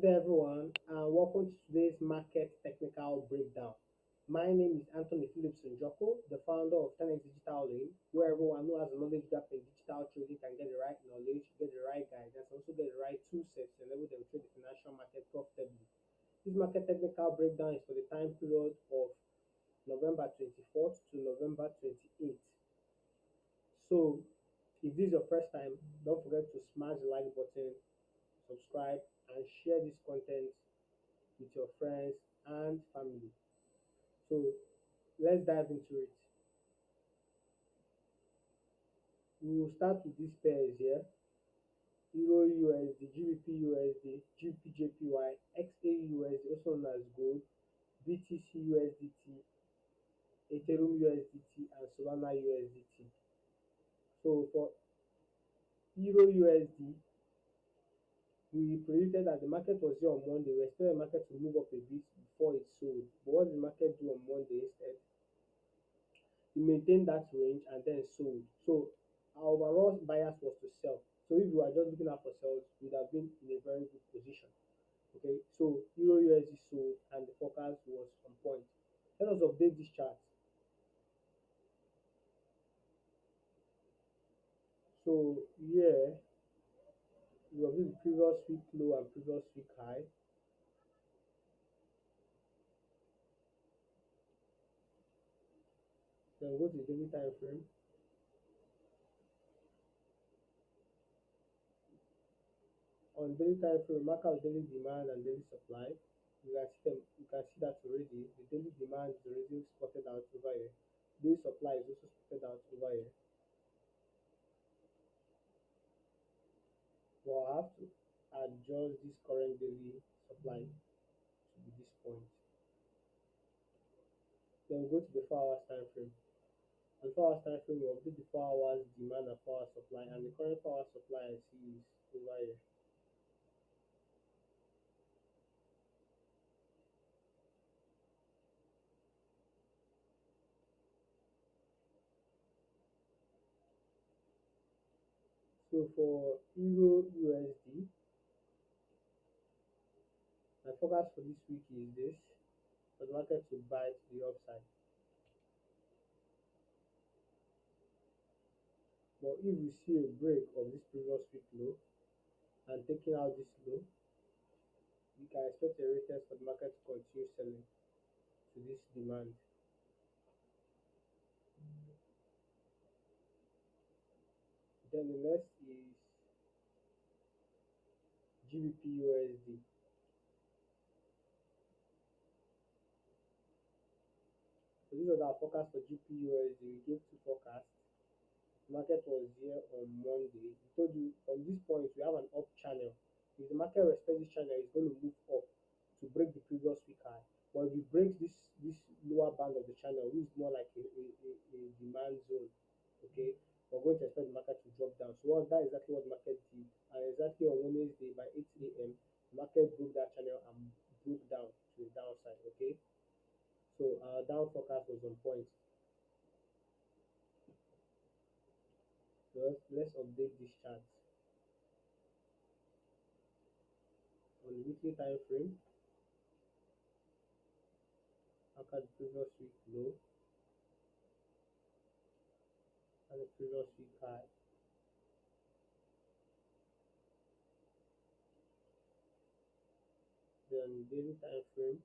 Good day, everyone, and welcome to today's market technical breakdown. My name is Anthony Phillips Njoko, the founder of 10x Digital Lane, where everyone who has a knowledge gap in digital trading can get the right knowledge, get the right guidance, and also get the right tool sets to enable them to trade the financial market profitably. This market technical breakdown is for the time period of November 24th to November 28th. So, if this is your first time, don't forget to smash the like button, subscribe, and share this content with your friends and family. So let's dive into it. We will start with these pairs here: Euro USD, GBP USD, GBP JPY, XAU USD, also known as gold, BTC USDT, Ethereum USDT, and Solana USDT. So for Euro USD, we predicted that the market was here on Monday. We expected the market to move up a bit before it sold. But what did the market do on Monday instead? He maintained that range and then sold. So our overall bias was to sell. So if we were just looking out for sales, we'd have been in a very good position. Okay, so Euro USD sold and the forecast was on point. Let us update this chart. So here we update the previous week low and previous week high. Then go to the daily time frame. On daily time frame, mark out daily demand and daily supply. You can see that already. The daily demand is already spotted out over here. Daily supply is also spotted out over here. But I have to adjust this current daily supply to be this point. Then we go to the 4 hours time frame. On 4 hours time frame, we update the 4 hours demand and 4 hours supply, and the current 4 hours supply I see is over here. So for Euro USD, my forecast for this week is this: for the market to buy to the upside. But if we see a break of this previous week low and taking out this low, we can expect a retest for the market to continue selling to this demand. Then the next is GBP USD. So these are our forecast for GBP USD. We gave two forecasts. The market was here on Monday. We told you from this point we have an up channel. If the market respects this channel, it's going to move up to break the previous week high. But if it breaks this lower band of the channel, which is more like a demand zone, okay, we're going to expect the market to drop down. So that's exactly what the market did. And exactly on Wednesday by 8 a.m., the market broke that channel and broke down to the downside, okay? So our down forecast was on point. So let's update this chart on the weekly time frame. Look at the previous week low and the previous week high. Then daily time frame,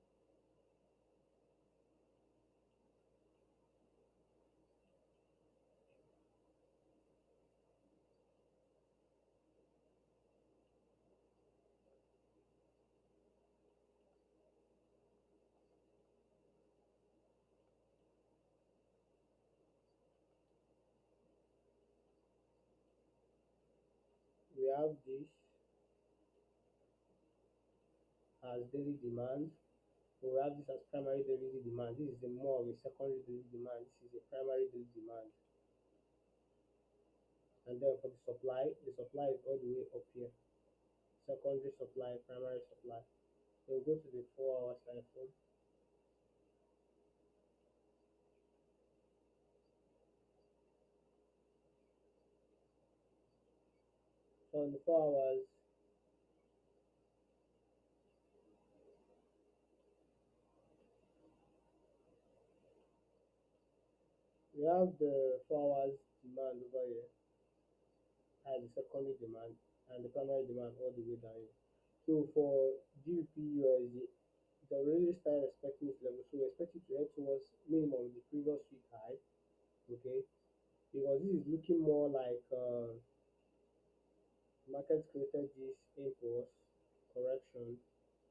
we have this as daily demand. We have this as primary daily demand. This is a more of a secondary daily demand. This is a primary daily demand. And then for the supply is all the way up here. Secondary supply, primary supply. Then we go to the 4 hours time frame. So on the 4 hours, We have the 4 hours demand over here as the secondary demand and the primary demand all the way down here. So for GBP USD, it already started respecting this level, so we expect it to head towards minimum of the previous week high, okay? Because this is looking more like market created this impulse correction,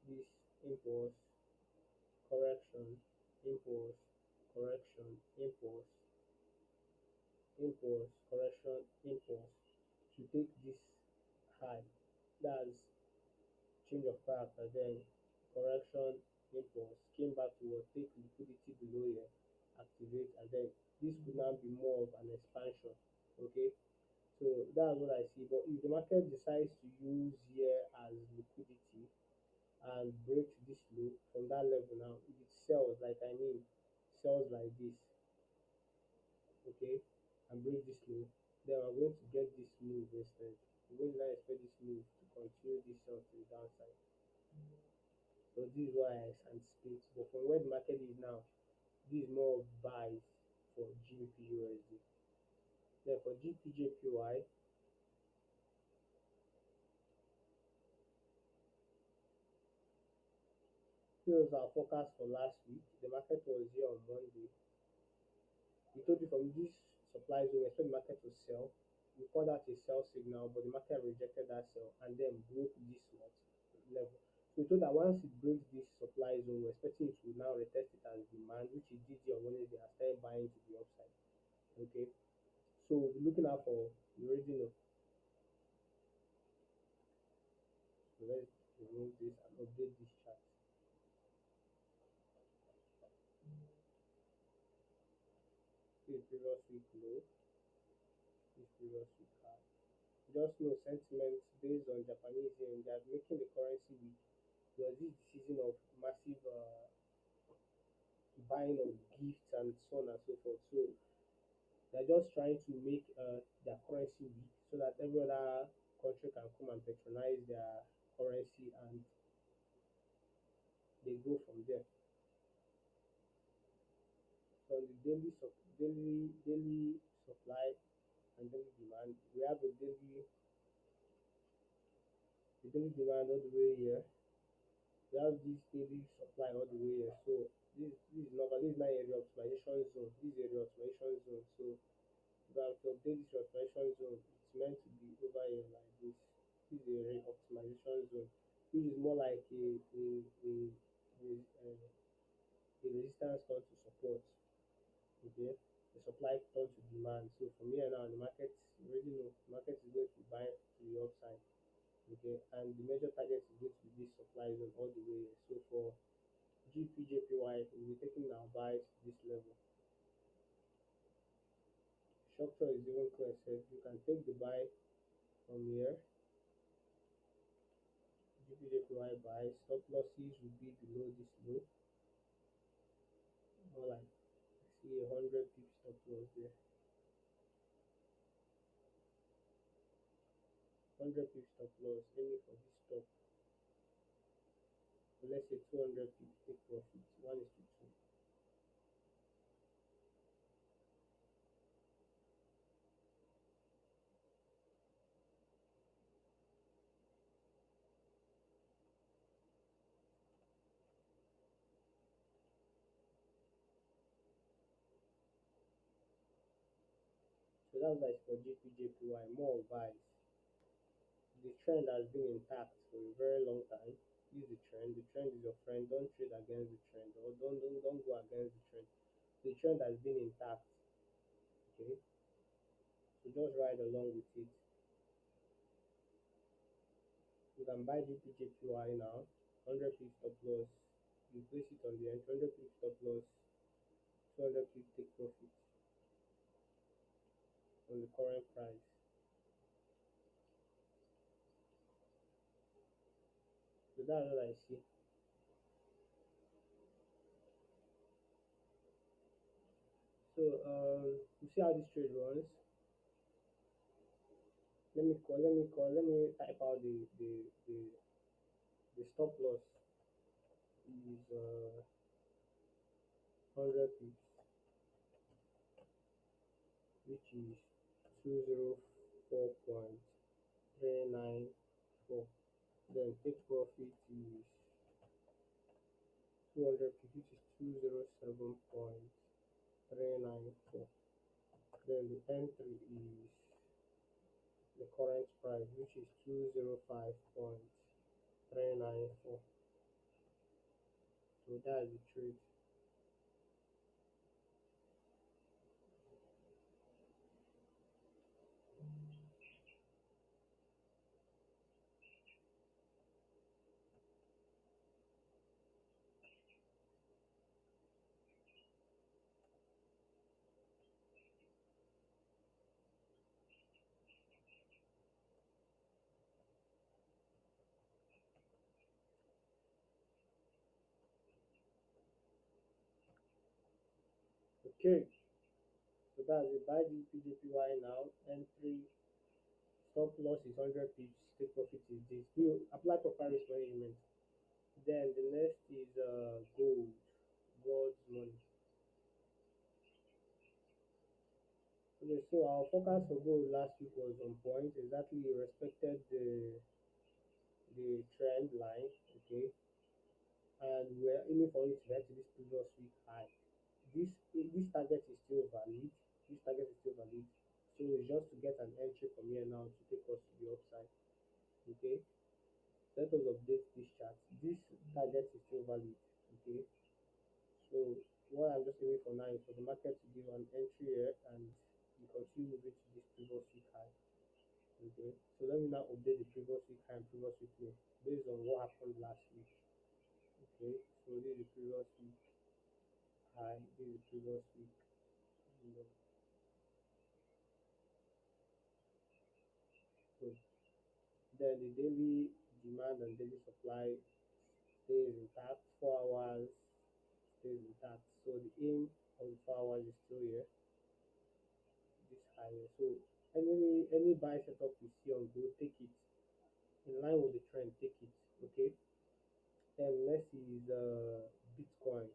this impulse correction, impulse correction, impulse correction, impulse to take this high. That's change of character, then correction, impulse, came back to what take liquidity below here, activate, and then this could now be more of an expansion. Okay, so that's what I see. But if the market decides to use here as liquidity and break this low from that level now, if it sells, like I mean, sells like this, okay, and break this low, then I'm going to get this move instead. I'm going to not expect this move to continue this sell to the downside. So this is what I anticipate. But from where the market is now, this is more of buys for GBP USD. Then for GPJPY, this was our forecast for last week. The market was here on Monday. We told you from this supply zone, we expect the market to sell. We call that a sell signal, but the market rejected that sell and then broke this what level. So we told that once it breaks this supply zone, we're expecting it to now retest it as demand, which it did here on Wednesday and started buying to the upside. Okay. So we're looking out for, you already know. So let's remove this and update this chart. See previous week low, this previous week high. Just know sentiments based on Japanese yen, they are making the currency weak because this is the season of massive buying of gifts and so on and so forth. So they're just trying to make their currency weak so that every other country can come and patronize their currency and they go from there. So on the daily supply and daily demand, we have the daily demand all the way here. We have this daily supply all the way here. So this is normal. This is not area optimization zone. This is area optimization zone. So if I have to update this optimization zone, it's meant to be over here like this. This is area optimization zone, which is more like a resistance turn to support. Okay, the supply turn to demand. So from here now, the market you already know the market is going to buy to the upside. Okay, and the major target is going to be this supply zone all the way here. So for GPJPY, we'll be taking our buys to this level. Structure is even clear. So you can take the buy from here. GPJPY buy. Stop losses will be below this low. More like I see 100 pips stop loss there. 100 pips stop loss. Aiming for this stop. So let's say 200 pips take profit. 1 is to 2. So that's like for GPJPY. More buys. The trend has been intact for a very long time. Use the trend. The trend is your friend. Don't trade against the trend or don't go against the trend. The trend has been intact. Okay, so just ride along with it. You can buy GPJPY now. 100 pips stop loss. You place it on the end. 100 pips stop loss. 200 pips take profit on the current price. So that's what I see. So you see how this trade runs. Let me type out the stop loss is 100 pips. which is 204.394. Then take profit is 200 pips, which is 207.394. Then the entry is the current price, which is 205.394. So that's the trade. Okay, so that's it. Buy GPJPY now. Entry stop loss is 100 pips. Take profit is this. Do apply proper risk management. Then the next is gold. God's money. Okay, so our forecast for gold last week was on point. Exactly respected the trend line. Okay, and we're aiming for it to head to this previous week high. This target is still valid. This target is still valid. So it's just to get an entry from here now to take us to the upside. Okay. Let us update this chart. This target is still valid. Okay. So what I'm just aiming for now is for the market to give an entry here and we continue moving to this previous week high. Okay. So let me now update the previous week high and previous week low based on what happened last week. Okay. So this is the previous week high. This is the previous week low. So then the daily demand and daily supply stays intact. 4 hours stays intact. So the aim of the 4 hours is still here, this higher. So any buy setup you see on gold, take it in line with the trend. Take it. Okay. Then next is Bitcoin.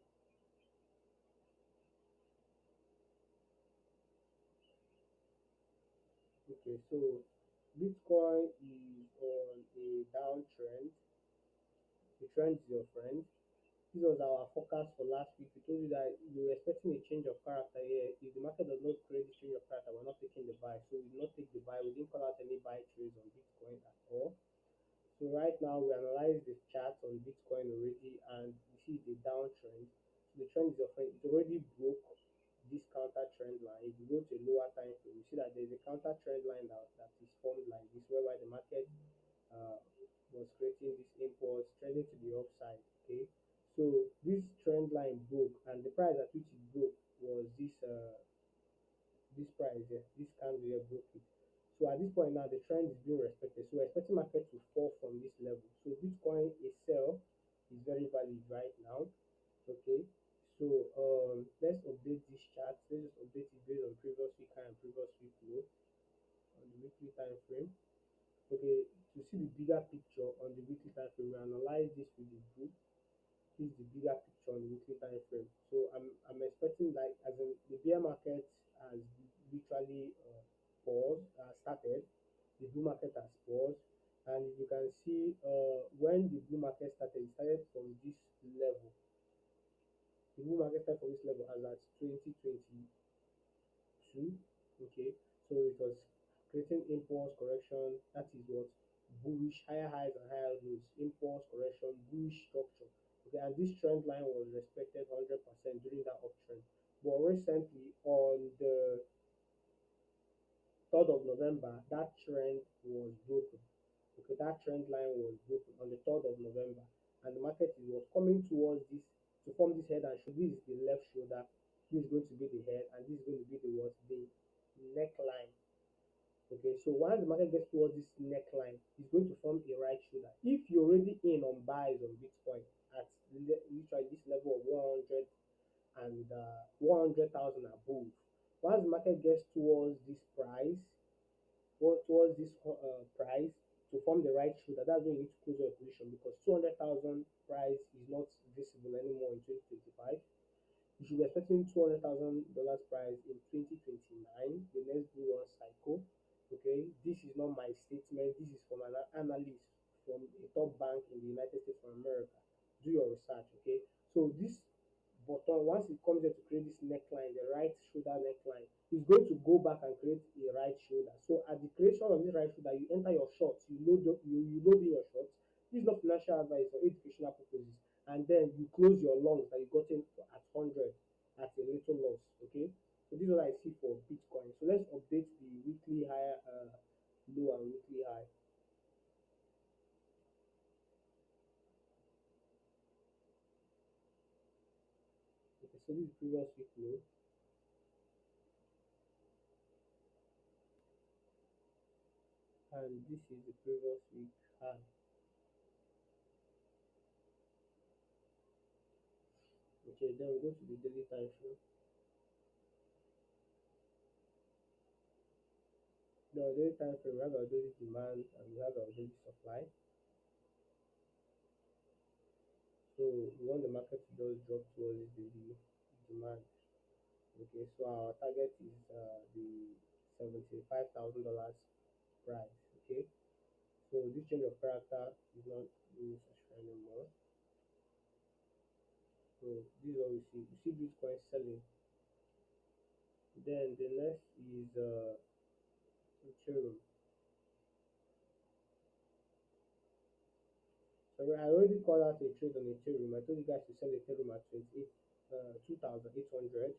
Okay, so Bitcoin is on a downtrend. The trend is your friend. This was our forecast for last week. We told you that we were expecting a change of character here. If the market does not create this change of character, we're not taking the buy. So we did not take the buy. We didn't call out any buy trades on Bitcoin at all. So right now we analyze the chart on Bitcoin already and we see the downtrend. So the trend is your friend. It already broke this counter trend line. If you go to a lower time frame, you see that there's a counter trend line that is formed like this, whereby the market uh, was creating this impulse trending to the upside. Okay, so this trend line broke, and the price at which it broke was this price here. This candle here broke it. So at this point now, the trend is being respected. So we're expecting market to fall from this level. So Bitcoin itself is very valid right now. Okay. So let's update this chart. Let's just update it based on previous week high and previous week low on the weekly time frame. Okay, to see the bigger picture on the weekly time frame, we analyze this with the group. This is the bigger picture on the weekly time frame. So I'm expecting like as in the bear market has literally paused, started. The bull market has paused, and you can see when the bull market started, it started from this level. The bull market started from this level as at 2022. Okay, so it was creating impulse correction. That is what bullish, higher highs and higher lows, impulse correction, bullish structure. Okay, and this trend line was respected 100% during that uptrend. But recently, on the 3rd of November, that trend was broken. Okay, that trend line was broken on the 3rd of November, and the market was coming towards this to form this head and shoulder. This is the left shoulder. This is going to be the head, and this is going to be the what the neckline. Okay, so once the market gets towards this neckline, it's going to form a right shoulder. If you're already in on buys on Bitcoin at literally this level of 100 and 100,000 above, once the market gets towards this price, or towards this price to form the right shoulder, that's when you need to close your position because 200,000 price is not visible anymore in 2025. You should be expecting hitting $200,000 price in 2029, the next bull run cycle. Okay, this is not my statement. This is from an analyst from a top bank in the United States of America. Do your research. Okay, so this button, once it comes here to create this neckline, the right shoulder neckline, is going to go back and create a right shoulder. So at the creation of this right shoulder, you enter your shorts, you load in your shorts. This is not financial advice or educational purposes. And then you close your longs that you got in at 100 at a little loss. Okay, so this is what I see for Bitcoin. So let's update the weekly high, low and weekly high. Okay, so this is previous week low, and this is the previous week high. Okay, then we go to the daily time frame. The daily time frame, we have our daily demand and we have our daily supply. So we want the market to just drop towards the demand. Okay, so our target is the $75,000 price. Okay, so this change of character is not necessary anymore. So this is what we see. We see Bitcoin selling. Then the next is Ethereum. So I already called out a trade on Ethereum. I told you guys to sell Ethereum at 28, 2,800.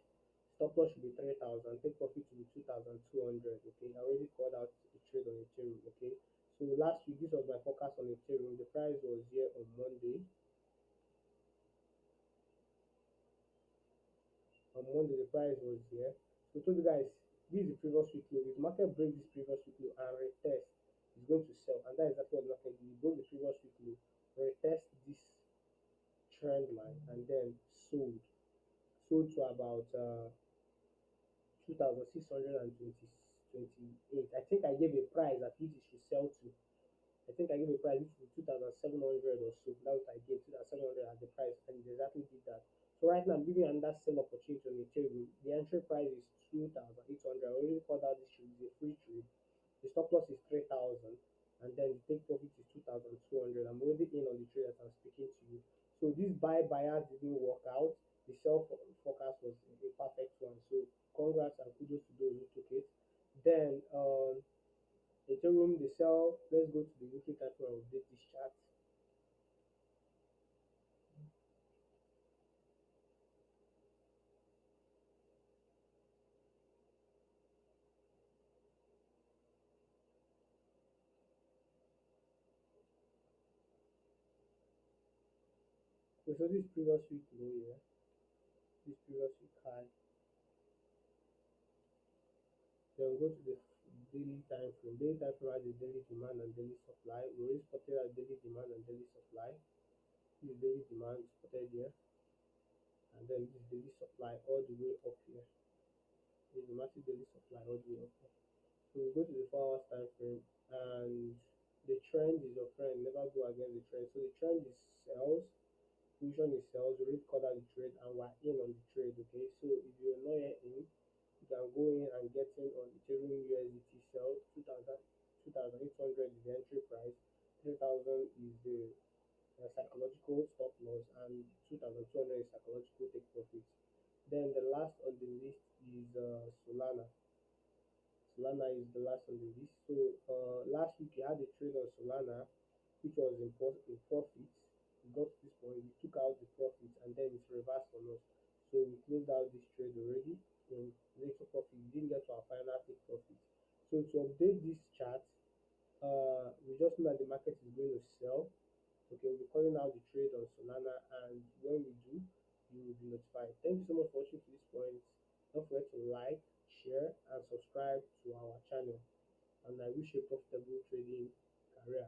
Stop loss should be 3,000. Take profit to be 2,200. Okay, I already called out a trade on Ethereum. Okay, so last week, this was my forecast on Ethereum. The price was here on Monday. On Monday, the price was here. So I told you guys, this is the previous week low. If market break this previous week low and retest, it's going to sell. And that is exactly what the market did. It broke the previous week low, retest this trend line, and then sold to about 2,628. I think I gave a price at which it should sell to. I think I gave a price which was 2,700 or so. That's what I gave, 2,700 at the price, and it exactly did that. So right now I'm giving another sell opportunity on Ethereum. The entry price is 2,800. I already called out this trade is a free trade. The stop loss is 3,000, and then the take profit is 2,200. I'm already in on the trade as I'm speaking to you. So this buy buyer didn't work out. The sell forecast was a perfect one. So congrats and kudos to those who took it. Then Ethereum, the sell. Let's go to the weekly time frame and update this chart. Okay, so this previous week low here, this previous week high. Then we go to the daily time frame. Daily time frame has the daily demand and daily supply. We already spotted our daily demand and daily supply. This is daily demand spotted here, and then this daily supply all the way up here. This is the massive daily supply all the way up here. So we go to the 4 hours time frame, and the trend is your friend. Never go against the trend. So the trend is sales. Position is sales. We already called out the trade, and we're in on the trade. Okay, so if you're not yet in, you can go in and get in on Ethereum USDT sell. 2,800 is the entry price. 3,000 is the psychological stop loss, and 2,200 is psychological take profit. Then the last on the list is Solana. Solana is the last on the list. So last week we had a trade on Solana, which was in profit. We got to this point, we took out the profits, and then it's reversed on us. So we closed out this trade already in little profit. We didn't get to our final take profit. So to update this chart, we just know that the market is going to sell. Okay, we'll be calling out the trade on Solana, and when we do, you will be notified. Thank you so much for watching to this point. Don't forget to like, share, and subscribe to our channel. And I wish you a profitable trading career.